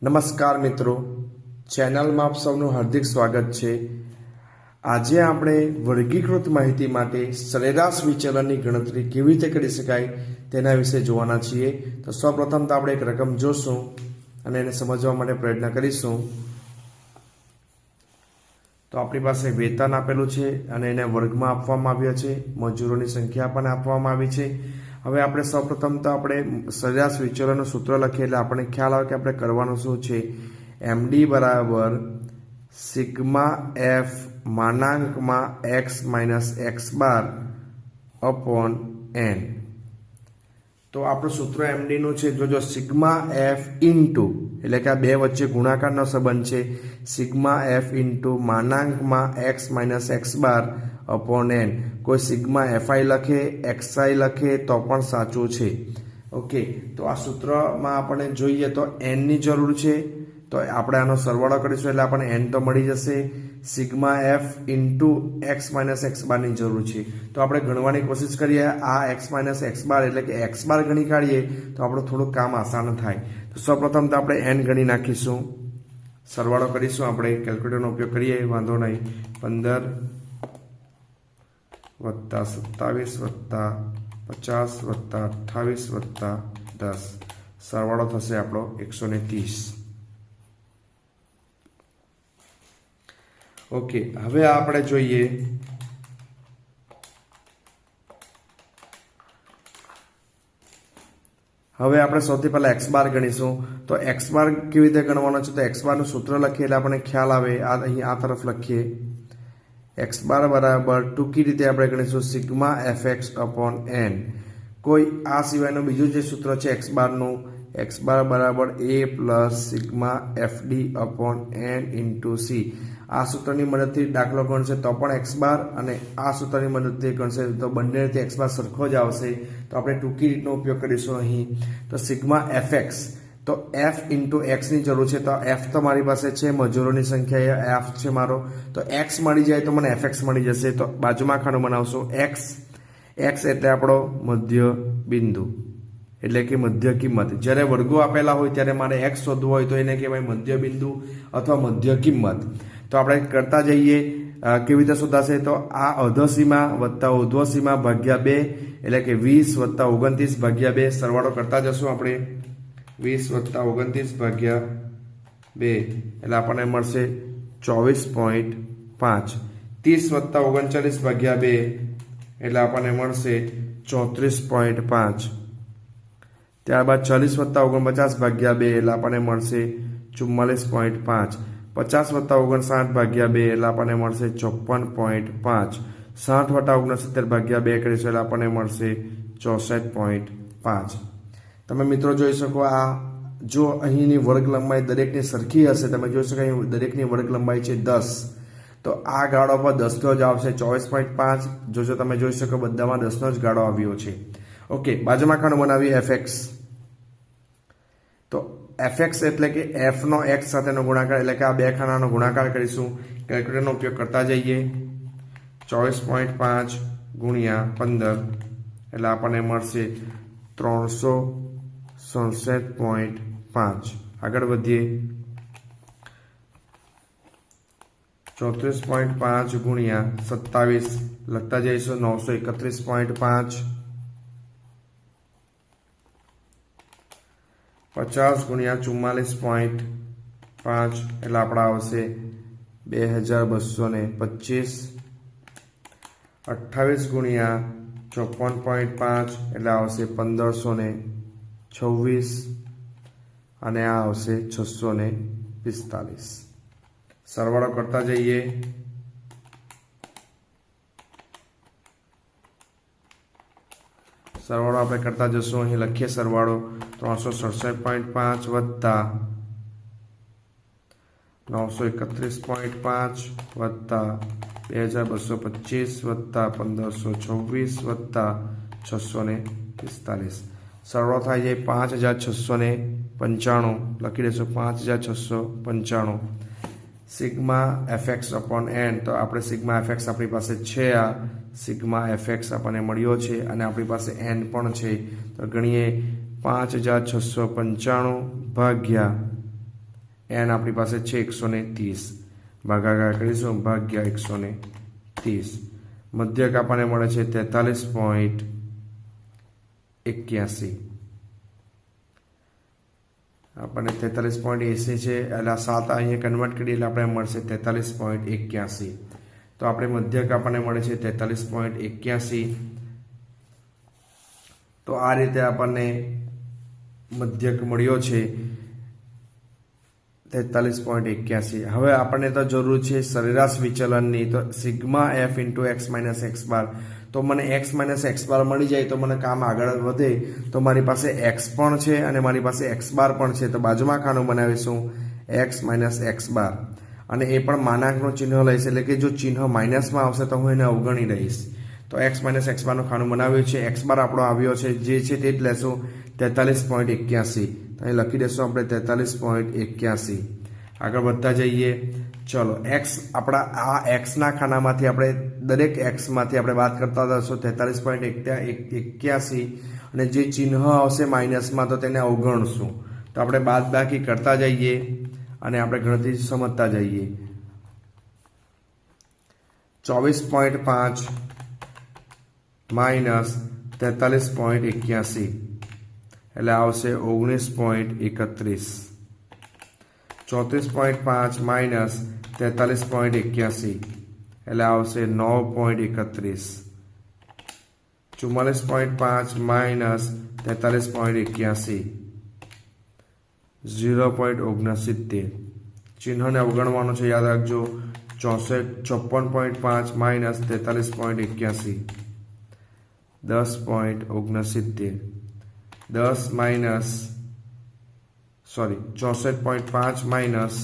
નમસ્કાર મિત્રો, ચેનલમાં આપ સૌનું હાર્દિક સ્વાગત છે। આજે આપણે વર્ગીકૃત માહિતી માટે સરેરાશ વિચલનની ગણતરી કેવી રીતે કરી શકાય તેના વિશે જોવાના છીએ। તો સૌપ્રથમ તો આપણે એક રકમ જોશું અને એને સમજવા માટે પ્રયત્ન કરીશું। તો આપણી પાસે વેતન આપેલું છે અને એને વર્ગમાં આપવામાં આવ્યો છે, મજૂરોની સંખ્યા પણ આપવામાં આવી છે। હવે આપણે સૌપ્રથમ તો આપણે સરેરાશ વિચલનનું સૂત્ર લખીએ એટલે આપણને ખ્યાલ આવે કે આપણે કરવાનું શું છે। એમડી બરાબર સિગ્મા એફ માનાંકમાં X minus x bar upon N. તો આપણું સૂત્ર એમડીનું છે, જોજો સિગ્મા એફ ઇન્ટુ એટલે કે આ બે વચ્ચે ગુણાકારનો સંબંધ છે, સિગ્મા એફ ઇન્ટુ માનાંકમાં X minus x bar upon N. કોઈ સિગ્મા એફઆઈ લખે, એક્સઆઈ લખે તો પણ સાચું છે। ઓકે, તો આ સૂત્રમાં આપણને જોઈએ તો એનની જરૂર છે, તો આપણે આનો સરવાળો કરીશું એટલે આપણને એન તો મળી જશે। Sigma F into x minus x બારની જરૂર છે, તો આપણે ગણવાની કોશિશ કરીએ। આ એક્સ માઇનસ એક્સ બાર એટલે કે એક્સ બાર ગણી કાઢીએ તો આપણું થોડું કામ આસાન થાય। તો સૌપ્રથમ તો આપણે એન ગણી નાખીશું, સરવાળો કરીશું। આપણે કેલ્ક્યુલેટરનો ઉપયોગ કરીએ, વાંધો નહીં। 15 વત્તા 27 વત્તા 50 વત્તા 28 વત્તા 10, સરવાળો થશે આપણો 130। ઓકે, હવે આપણે જોઈએ હવે આપણે સૌથી પહેલા એક્સ બાર ગણીશું। તો એક્સ બાર કેવી રીતે ગણવાનો છે, તો એક્સ બારનું સૂત્ર લખીએ એટલે આપણને ખ્યાલ આવે। અહીં આ તરફ લખીએ, એક્સ બાર બરાબર ટૂંકી રીતે આપણે ગણીશું sigma f x upon N. કોઈ આ સિવાયનું બીજું જે સૂત્ર છે એક્સ બારનું, એક્સ બાર બરાબર A plus sigma F D upon N into C. આ સૂત્રની મદદથી દાખલો ગણશે તો પણ એક્સ બાર, અને આ સૂત્રની મદદથી ગણશે તો બંને રીતે એક્સ બાર સરખો જ આવશે। તો આપણે ટૂંકી રીતનો ઉપયોગ કરીશું અહીં। તો સિગ્મા એફ એક્સ, તો એફ ઇન્ટુ એક્સની જરૂર છે, તો એફ તો મારી પાસે છે, મજૂરોની સંખ્યા એફ છે મારો, તો એક્સ મળી જાય તો મને એફ એક્સ મળી જશે। તો બાજુમાં ખાનું બનાવશું એક્સ, એક્સ એટલે આપણો મધ્ય બિંદુ એટલે કે મધ્ય કિંમત। જ્યારે વર્ગો આપેલા હોય ત્યારે મારે એક્સ શોધવું હોય તો એને કહેવાય મધ્ય બિંદુ અથવા મધ્ય કિંમત। તો આપણે કરતા જઈએ, કેવી રીતે શોધાશે, તો આ અધસીમા વત્તા ઉર્ધ્વસીમા ભાગ્યા 2 એટલે કે 20 વત્તા 29 ભાગ્યા 2, સરવાળો કરતા જશું આપણે। 20 વત્તા 29 ભાગ્યા 2 એટલે આપણને મળશે 24.5। 30 વત્તા 39 ભાગ્યા 2 એટલે આપણને મળશે 34.5। ત્યારબાદ 40 વત્તા 49 ભાગ્યા 2 એટલે આપણને મળશે 44.5। 50 વત્તા 59 ભાગ્યા 2 એટલે આપણને મળશે 54.5। 60 વત્તા 69 ભાગ્યા 2 કરીશું એટલે આપણને મળશે 64.5। તમે મિત્રો જોઈ શકો, આ જો અહીંની વર્ગ લંબાઈ દરેકની સરખી હશે, તમે જોઈ શકો અહીં દરેકની વર્ગ લંબાઈ છે 10, તો આ ગાળો પર 10નો જ આવશે 24.5। જોજો તમે જોઈ શકો બધામાં 10નો જ ગાળો આવ્યો છે। ઓકે, બાજુમાં ખાનું બનાવીએ એફ એક્સ। તો એફ એક્સ એટલે કે એફ નો એક્સ સાથેનો ગુણાકાર એટલે કે આ બે ખાનાનો ગુણાકાર કરીશું। કેલ્ક્યુલેટરનો ઉપયોગ કરતા જઈએ, 24.5 ગુણ્યા 15 એટલે આપણને મળશે 367.5। આગળ વધીએ, 34.5 ગુણ્યા 27 લખતા જઈશું, 931.5। 50 ગુણ્યા 44.5 એટલે આપણા આવશે 2225। 28 ગુણ્યા 54.5 એટલે આવશે 1526 અને આ આવશે 645। સરવાળો કરતા જઈએ, સરવાળો આપણે કરતા જશું। અહીં લખીએ સરવાળો, 367.5 વત્તા 931.5 વત્તા 2225 વત્તા 1526 વત્તા 645, સરવાળો થાય છે 5695। લખી દઈશું 5695 sigma f x upon N. તો આપણે સિગ્મા એફ એક્સ આપણી પાસે છે, આ સિગ્મા એફ એક્સ આપણને મળ્યો છે અને આપણી પાસે એન પણ છે। તો ગણીએ, 5695 ભાગ્યા એન આપણી પાસે છે 130, ભાગાકાર કરીશું ભાગ્યા 130. મધ્યક આપણને મળે છે 43.81. આપણને 43.80 છે, એટલે 7 અહીંયા કન્વર્ટ કરીએ એટલે આપણે મળશે 43.81. તો આપણે મધ્યક આપણને મળે છે 43.81. તો આ રીતે આપણને મધ્યક મળ્યો છે 43.81. હવે આપણને તો જરૂર છે સરેરાશ વિચલનની, તો sigma F into x minus x bar. તો મને એક્સ માઇનસ એક્સ બાર મળી જાય તો મને કામ આગળ વધે. તો મારી પાસે એક્સ પણ છે અને મારી પાસે એક્સ બાર પણ છે, તો બાજુમાં ખાનું બનાવીશું એક્સ માઇનસ એક્સ બાર, અને એ પણ માનાંકનું ચિહ્ન લઈશ, એટલે કે જો ચિહ્ન માઇનસમાં આવશે તો હું એને અવગણી લઈશ. તો એક્સ માઇનસ એક્સ બારનું ખાનું બનાવ્યું છે. એક્સ બાર આપણો આવ્યો છે, જે છે તે જ લેશું 43.81. તો અહીં લખી દઈશું આપણે 43.81. આગળ વધતા જઈએ. ચલો એક્સ આપણા આ એક્સના ખાનામાંથી આપણે દરેક એક્સમાંથી આપણે વાત કરતા જશું 43.81, અને જે ચિહ્ન આવશે માઇનસમાં તો તેને અવગણશું. તો આપણે બાદબાકી કરતા જઈએ અને આપણે ગણતરી સમજતા જઈએ. 24.5 માઇનસ 43.81 એટલે આવશે 19.31. 34.5 માઇનસ 43.81 એટલે આવશે 9.31. 44.5 માઇનસ 43.81 0.69. ચિહ્નને અવગણવાનું છે, યાદ રાખજો. 54.5 માઇનસ 43.81 10.69. 10 માઇનસ 64.5 માઇનસ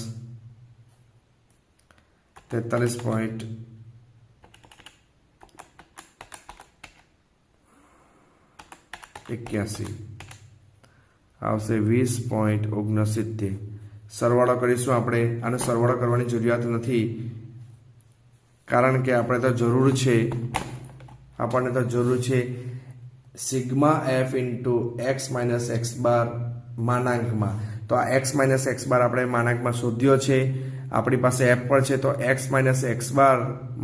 43.81 આવશે 20.69. સરવાળો કરીશું આપણે. આનો સરવાળો કરવાની જરૂરિયાત નથી, કારણ કે આપણને તો જરૂર છે sigma F into x minus x bar માનાંકમાં. તો આ એક્સ માઇનસ એક્સ બાર આપણે માનાંકમાં શોધ્યો છે, આપણી પાસે એફ પર છે. તો એક્સ માઇનસ એક્સ બાર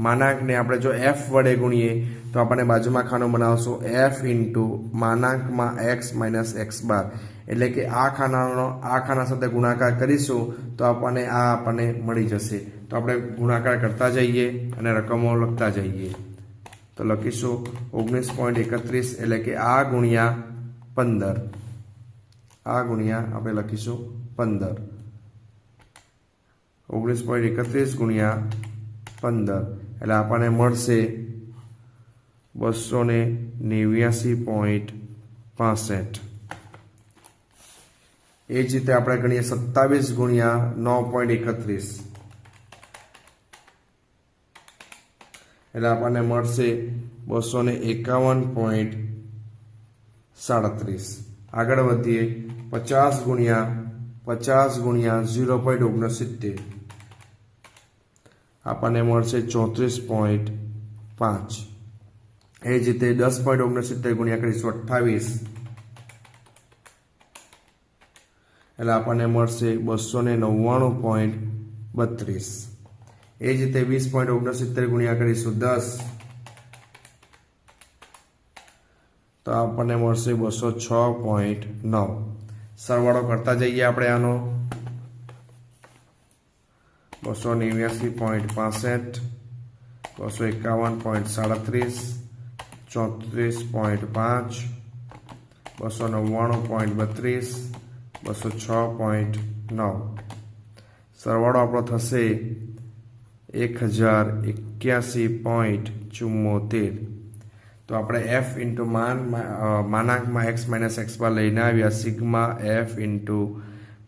માનાંકને આપણે જો એફ વડે ગુણીએ તો આપણને બાજુમાં ખાનું બનાવશું એફ ઇન્ટુ માનાંકમાં એક્સ માઇનસ એક્સ બાર, એટલે કે આ ખાના સાથે ગુણાકાર કરીશું તો આપણને મળી જશે. તો આપણે ગુણાકાર કરતા જઈએ અને રકમો લખતા જઈએ. તો લખીશું 19.31 એટલે કે આ ગુણ્યા 15. આ ગુણ્યા આપણે લખીશું 15. 19.31 ગુણ્યા 15 એટલે આપણને મળશે 289.65. એ જ રીતે આપણે ગણીએ 27 ગુણ્યા 9.31 એટલે આપણને મળશે 251.37. આગળ વધીએ 50 ગુણ્યા 0.69 આપણને મળશે 34.5. એ જ રીતે 10.69 ગુણ્યા કરીશું 28 એટલે આપણને મળશે 299.32. એ જ રીતે 20.69 ગુણ્યા કરીશું 10 તો આપણને મળશે 206.9. સરવાળો કરતા જઈએ આપણે આનો 289.65 251.37 34.5 299.32 206.9. સરવાળો આપણો થશે 1081.74. તો આપણે એફ ઇન્ટુ માનાંકમાં એક્સ માઇનસ એક્સ બાર લઈને આવ્યા, સિગ્મા એફ ઇન્ટુ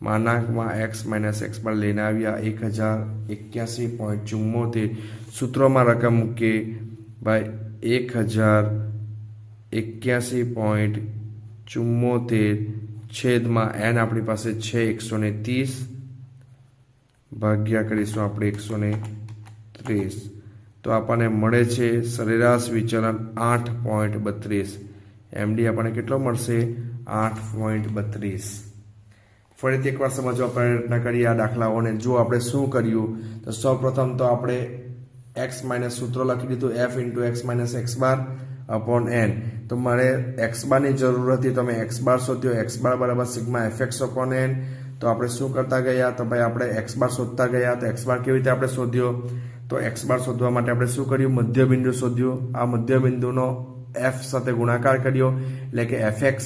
માનાંકમાં એક્સ માઇનસ એક્સ બાર લઈને આવ્યા 1081.74. સૂત્રોમાં રકમ મૂકીએ ભાઈ 1081.74 છેદમાં એન આપણી પાસે છે 130 ભાગ્યા કરીશું આપણે 130. તો આપણને મળે છે સરેરાશ વિચલન 8.32. એમડી આપણને કેટલો મળશે 8.32. ફરીથી એકવાર સમજવા પ્રયત્ન કરીએ આ દાખલાઓને. જો આપણે શું કર્યું તો સૌપ્રથમ તો આપણે એક્સ માઇનસ સૂત્ર લખી દીધું f into x minus x bar upon N. તો મારે એક્સ બારની જરૂર હતી તો મેં એક્સ બાર શોધ્યો. એક્સ બાર બરાબર sigma f x upon N. તો આપણે શું કરતા ગયા તો ભાઈ આપણે એક્સ બાર શોધતા ગયા. તો એક્સ બાર કેવી રીતે આપણે શોધ્યો તો એક્સ બાર શોધવા માટે આપણે શું કર્યું મધ્ય બિંદુ શોધ્યું. આ મધ્ય બિંદુનો એફ સાથે ગુણાકાર કર્યો એટલે કે એફ એક્સ.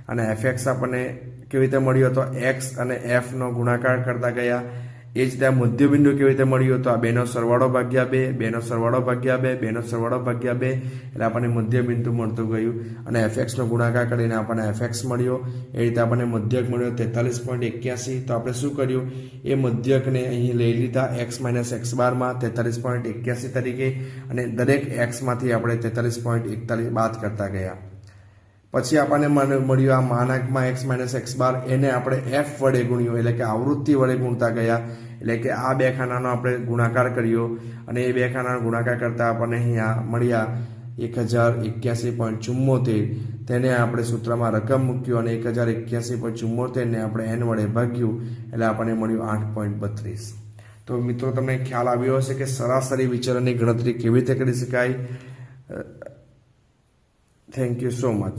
અને એફ એક્સ આપણને કેવી રીતે મળ્યો તો એક્સ અને એફ નો ગુણાકાર કરતા ગયા. એ જ રીતે મધ્ય બિંદુ કેવી રીતે મળ્યો તો આ બેનો સરવાળો ભાગ્યા બે, બેનો સરવાળો ભાગ્યા બે, બેનો સરવાળો ભાગ્યા બે એટલે આપણને મધ્ય બિંદુ મળતું ગયું. અને એફ એક્સ નો ગુણાકાર કરીને આપણને એફ એક્સ મળ્યો. એ રીતે આપણને મધ્યક મળ્યો 43.81. તો આપણે શું કર્યું એ મધ્યકને અહીં લઈ લીધા એક્સ માઇનસ એક્સ બારમાં 43.81 તરીકે અને દરેક એક્સમાંથી આપણે 43.41 બાદ કરતા ગયા. પછી આપણને મળ્યું આ માનાંકમાં એક્સ માઇનસ એક્સ બાર. એને આપણે એફ વડે ગુણ્યો એટલે કે આવૃત્તિ વડે ગુણતા ગયા. એટલે કે આ બે ખાનાનો આપણે ગુણાકાર કર્યો અને એ બે ખાનાનો ગુણાકાર કરતા આપણને અહીંયા મળ્યા 1081.74. તેને આપણે સૂત્રમાં રકમ મૂક્યું અને 1081.74 ને આપણે એન વડે ભાગ્યું એટલે આપણને મળ્યું 8.32. તો મિત્રો તમને ખ્યાલ આવ્યો હશે કે સરાસરી વિચલનની ગણતરી કેવી રીતે કરી શકાય. Thank you so much.